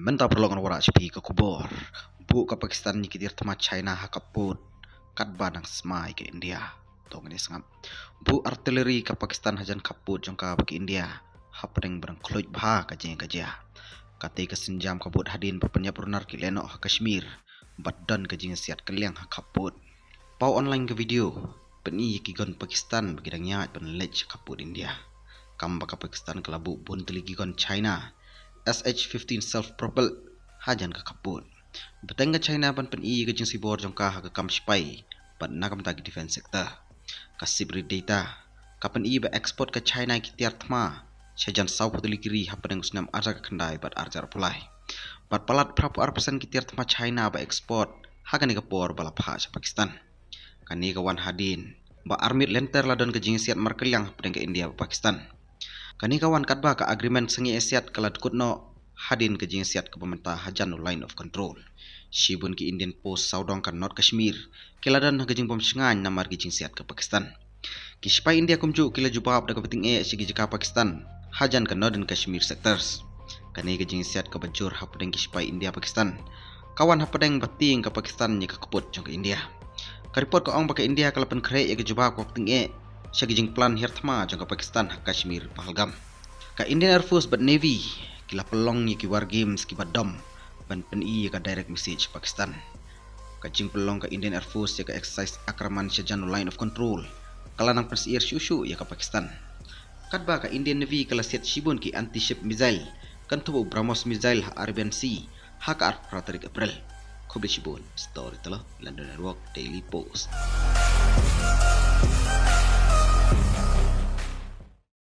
Menta perlongan wara HP ke kubur. Bu ke Pakistan nyikitir tema China hakaput. Kadba nang smai ke India. Tong ini sangap. Bu artileri ke Pakistan hajan kaput jongka bagi India. Hapeng berang kloit bah kajeng kajah. Kati kesenjam kabut hadin berpenyap runar ki lenok ha Kashmir. Badan kajeng siat keliang hakaput. Pau online ke video. Peni kigon Pakistan bagi nyat penelej kaput India. Kamba ke Pakistan kelabu bun teligigon China. SH-15 self-propelled hajan ke kaput. Betengga China pan pen ke jeng sibor jongka ha ke kam spai pan nakam tagi defense sector. Kasih beri data kapan ba export ke China ki tiar thma sejan sau putuli kiri ha padang usnam arja ke kendai bat arjar pulai. Bat palat prapu arpesan ki tiar thma China ba export ha ke por bala pha Pakistan. Kani ke wan hadin ba armit lenter ladon ke jeng siat markeliang padang ke India ba Pakistan. Kani kawan katba ka agreement sengi esiat kalad kutno hadin ke jing siat ke pemerintah hajan line of control. Shibun ki Indian Post saudong kan North Kashmir kiladan ke jing pemsengan namar ke jing siat ke Pakistan. Ki spai India kumju kila jubab da ke penting sigi jika Pakistan hajan ke Northern Kashmir sectors. Kani ke jing siat ke bajur hapadeng ki spai India Pakistan. Kawan hapadeng bating ke Pakistan ni ke keput jong ke India. Karipot ko ong baka India kalapan kre ya ke jubab ko penting Syagijing plan hirtma jangka Pakistan Kashmir Pahalgam. Ka Indian Air Force but Navy kila pelong ki war games ki badam ban pen ka direct message Pakistan. Ka jing pelong ka Indian Air Force ya ka exercise akraman syajanu line of control. Kala nang persir syushu ya ka Pakistan. Kadba ka Indian Navy kala set shibun ki anti-ship missile kan tubuh BrahMos missile ha Arabian Sea ha ka 4 April. Kubli shibun story talo London Network Daily Post.